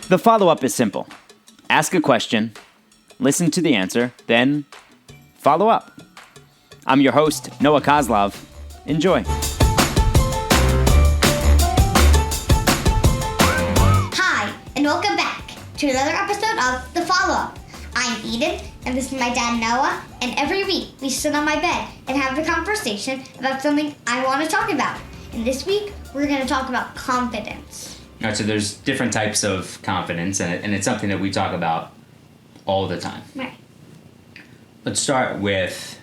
The follow-up is simple. Ask a question, listen to the answer, then follow up. I'm your host, Noah Kozlov. Enjoy. Hi, and welcome back to another episode of The Follow-Up. I'm Eden, and this is my dad, Noah, and every week we sit on my bed and have a conversation about something I want to talk about. And this week, we're going to talk about confidence. All right, so there's different types of confidence, and it's something that we talk about all the time. Right. Let's start with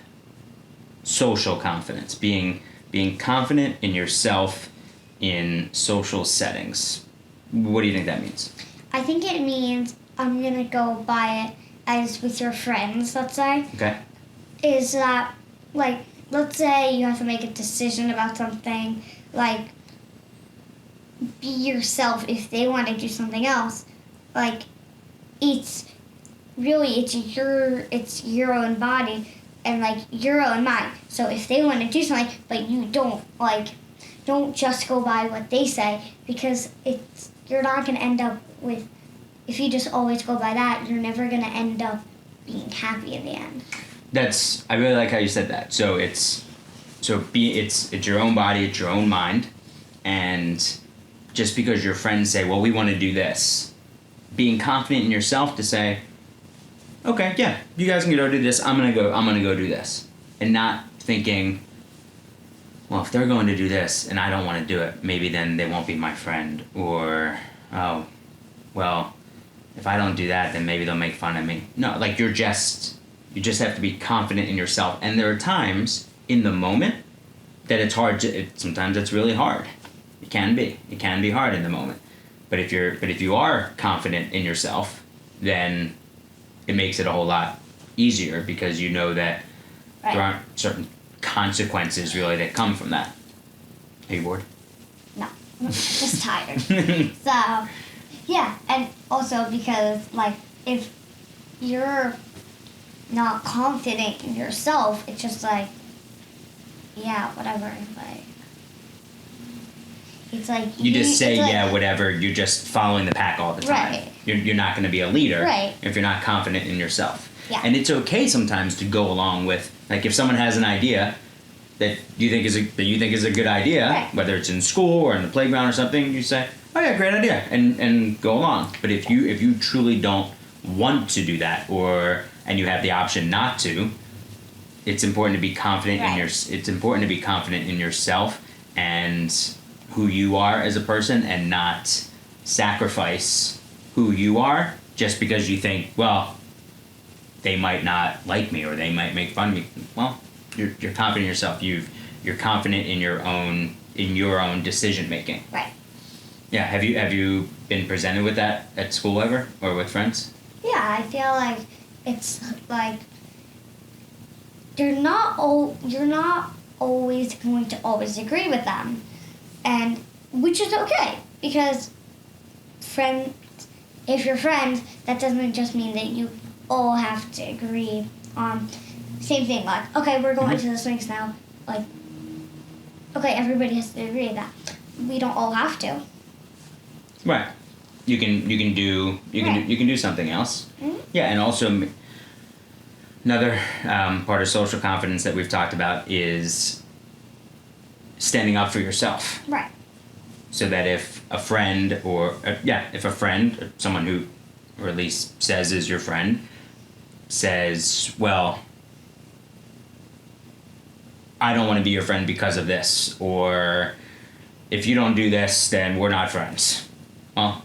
social confidence, being confident in yourself in social settings. What do you think that means? I think it means, I'm going to go by it as with your friends, let's say. Okay. Is that, like, let's say you have to make a decision about something, like, be yourself if they want to do something else. Like, it's your own body and, like, your own mind. So if they want to do something, but you don't just go by what they say, because you're not going to end up with, if you just always go by that, you're never going to end up being happy in the end. I really like how you said that. So it's your own body, it's your own mind, and just because your friends say, well, we want to do this, being confident in yourself to say, okay, yeah, you guys can go do this, I'm gonna go do this. And not thinking, well, if they're going to do this and I don't want to do it, maybe then they won't be my friend. Or, oh, well, if I don't do that, then maybe they'll make fun of me. No, like you just have to be confident in yourself. And there are times in the moment that it's hard sometimes it's really hard. It can be hard in the moment. But if you are confident in yourself, then it makes it a whole lot easier because you know that there aren't certain consequences really that come from that. Are you bored? No, I'm just tired. So, yeah, and also because, like, if you're not confident in yourself, it's just like, yeah, whatever, like, it's like you just say whatever. You're just following the pack all the time. Right. You're not going to be a leader if you're not confident in yourself. Yeah. And it's okay sometimes to go along with, like, if someone has an idea that you think is a good idea, whether it's in school or in the playground or something, you say, oh yeah, great idea, and go along. But if you truly don't want to do that, and you have the option not to, it's important to be confident it's important to be confident in yourself and who you are as a person, and not sacrifice who you are just because you think, well, they might not like me or they might make fun of me. Well, you're confident in yourself. You're confident in your own decision making. Right. Yeah. Have you been presented with that at school ever or with friends? Yeah, I feel like it's like you're not always going to always agree with them. And which is okay, because if you're friends, that doesn't just mean that you all have to agree on the same thing. Like, okay, we're going to the swings now. Like, okay, everybody has to agree with that. We don't all have to. Right. You can do something else. Mm-hmm. Yeah, and also another part of social confidence that we've talked about is standing up for yourself. Right. So that if a friend or someone who, or at least says is your friend, says, well, I don't want to be your friend because of this, or if you don't do this, then we're not friends. Well,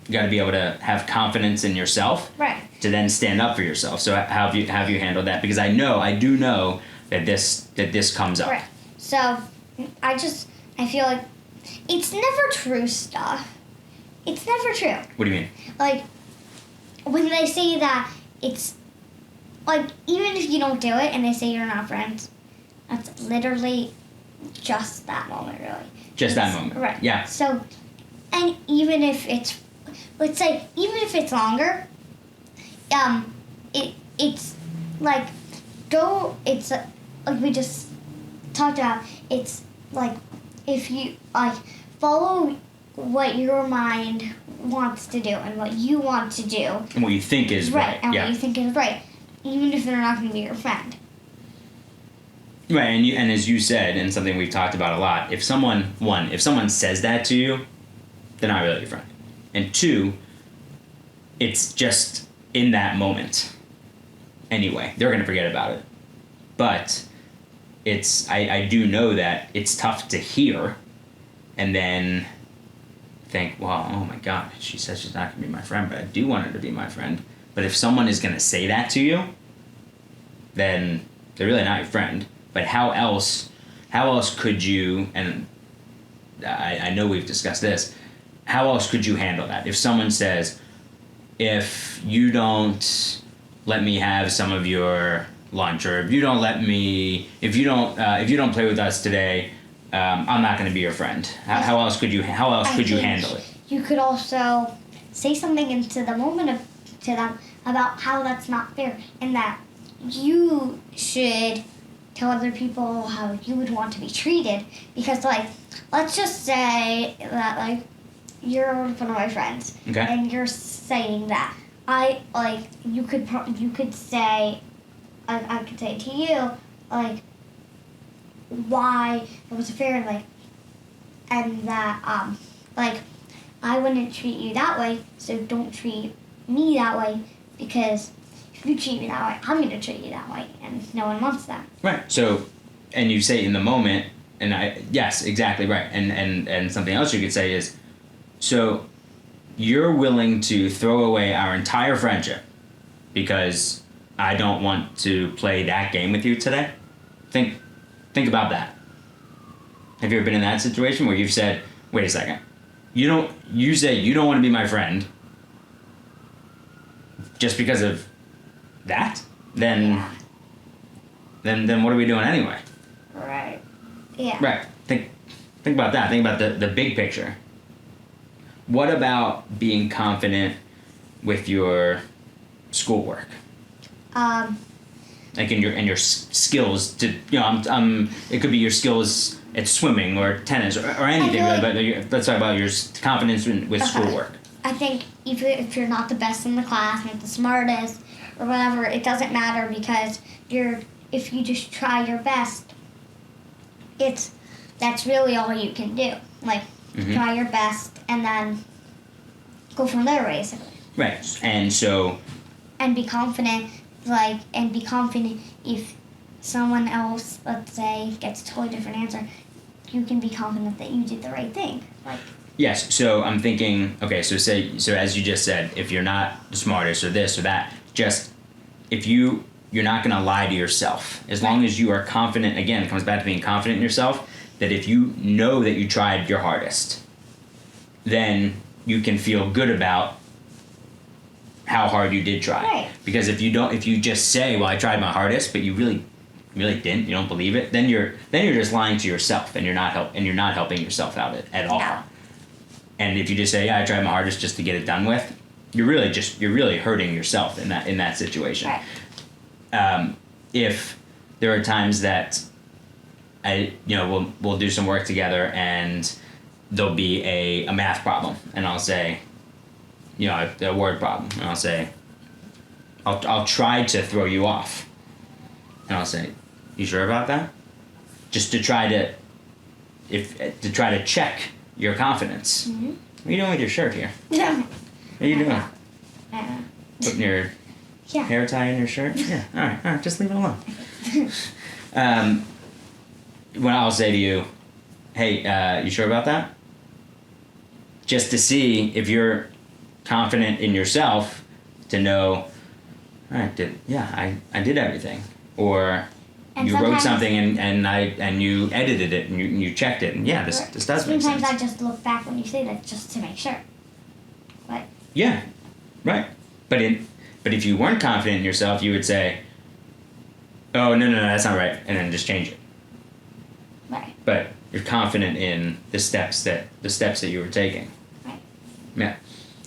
you got to be able to have confidence in yourself, to then stand up for yourself. So how have you handled that? Because I do know that this comes up. Right. So I feel like it's never true stuff. It's never true. What do you mean? Like, when they say that, it's like, even if you don't do it and they say you're not friends, that's literally just that moment, really. Just that moment. Right. Yeah. So, and even if it's, let's say, even if it's longer, it's like, it's like we just talked about, it's like, if you, like, follow what your mind wants to do and what you want to do. And what you think is right. And yeah. what you think is right, even if they're not going to be your friend. Right, and as you said, and something we've talked about a lot, if someone says that to you, they're not really your friend. And two, it's just in that moment. Anyway, they're gonna forget about it. But I do know that it's tough to hear and then think, well, oh my God, she says she's not gonna be my friend, but I do want her to be my friend. But if someone is gonna say that to you, then they're really not your friend. But how else could you, and I know we've discussed this, how else could you handle that? If someone says, if you don't let me have some of your lunch, or if you don't play with us today, I'm not going to be your friend. How else could you handle it? You could also say something into the moment to them about how that's not fair, and that you should tell other people how you would want to be treated. Because, like, let's just say that, like, you're one of my friends, okay, and you're saying that you could say, I could say to you, like, why it was fair, and that like, I wouldn't treat you that way, so don't treat me that way, because if you treat me that way, I'm going to treat you that way, and no one wants that. Right. So, and you say in the moment, and yes, exactly right. And something else you could say is, so you're willing to throw away our entire friendship because I don't want to play that game with you today? Think about that. Have you ever been in that situation where you've said, wait a second, you say you don't want to be my friend just because of that? Then what are we doing anyway? Right. Yeah. Right. Think about that. Think about the big picture. What about being confident with your schoolwork? Like in your skills to, it could be your skills at swimming or tennis or anything really, but let's talk about your confidence with schoolwork. I think even if you're not the best in the class, not the smartest or whatever, it doesn't matter, because if you just try your best, that's really all you can do. Like, try your best and then go from there, basically. Right. And so, and be confident, if someone else, let's say, gets a totally different answer, you can be confident that you did the right thing. Like, yes, so I'm thinking, okay, so as you just said, if you're not the smartest or this or that, just if you're not going to lie to yourself. As long as you are confident, again, it comes back to being confident in yourself, that if you know that you tried your hardest, then you can feel good about how hard you did try. Right. Because if you just say, well, I tried my hardest, but you really didn't, you don't believe it, then you're just lying to yourself, and you're not helping yourself out at all. Yeah. And if you just say, yeah, I tried my hardest just to get it done with, you're really hurting yourself in that situation. Right. If there are times that we'll do some work together and there'll be a math problem, and I'll say, a word problem, and I'll say, I'll try to throw you off, and I'll say, you sure about that? Just to try to check your confidence. Mm-hmm. What are you doing with your shirt here? Yeah. What are you doing? Putting your hair tie in your shirt? Yeah. All right. Just leave it alone. When I'll say to you, hey, you sure about that? Just to see if you're confident in yourself to know, all right, I did everything. Or you wrote something and you edited it and you checked it, and this does make sense. Sometimes I just look back when you say that just to make sure. But yeah, right. But if you weren't confident in yourself, you would say, oh, no, that's not right, and then just change it. Right. But you're confident in the steps that you were taking. Right. Yeah.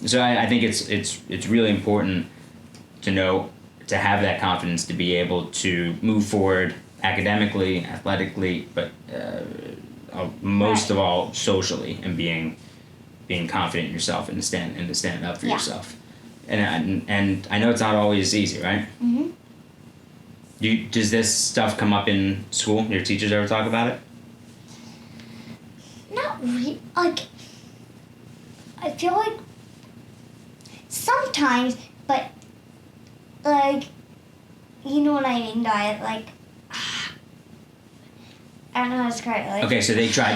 So I think it's really important to have that confidence to be able to move forward academically, athletically, but most of all socially, and being being confident in yourself and to stand up for Yeah. yourself. And I know it's not always easy, right? Mhm. Does this stuff come up in school? Your teachers ever talk about it? Not really. Like, I feel like sometimes, but like, you know what I mean by it. Like, I don't know how to describe it. Like, Okay, so they try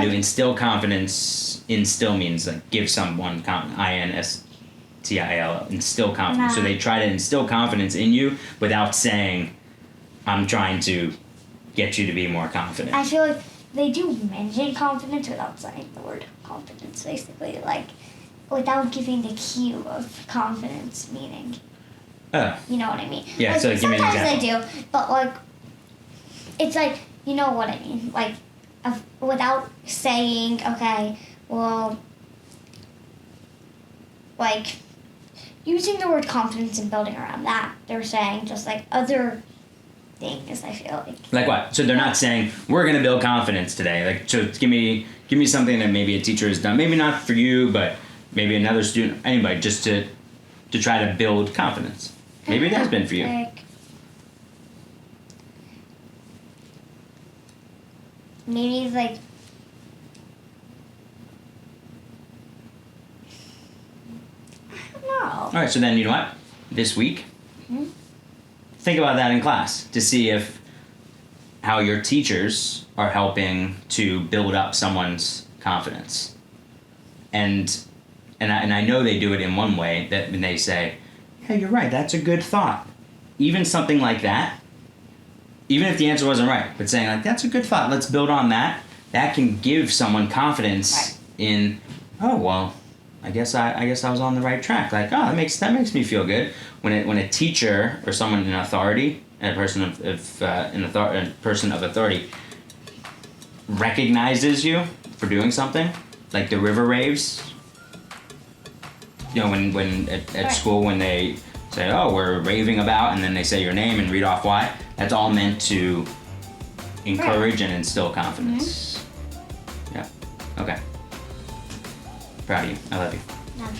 to instill confidence. Instill means like give someone INSTIL, instill confidence. So Nah. they try to instill confidence in you without saying, "I'm trying to get you to be more confident." I feel like they do mention confidence without saying the word confidence, basically. Like, without giving the cue of confidence meaning. Oh, You know what I mean? Yeah, Like, so give me an sometimes they do, but like, it's like, you know what I mean? Like, without saying, okay, well, like, using the word confidence and building around that, they're saying just like other things, I feel like. like what? So they're not saying we're gonna build confidence today. Like, so give me something that maybe a teacher has done. Maybe not for you, but maybe another student, anybody, just to try to build confidence. Maybe it has been for you. Like, maybe like, I don't know. All right, so then you know what? This week, think about that in class to see if how your teachers are helping to build up someone's confidence. And I know they do it in one way, that when they say, "Hey, you're right. That's a good thought." Even something like that, even if the answer wasn't right, but saying like, "That's a good thought. Let's build on that." That can give someone confidence in, "Oh well, I guess I was on the right track." Like, "Oh, that makes me feel good." When a teacher or someone in authority, a person of authority, recognizes you for doing something, like the river raves. You know, when at Right. school when they say, "Oh, we're raving about," and then they say your name and read off why. That's all meant to encourage and instill confidence. Yeah. Okay. Proud of you. I love you. Not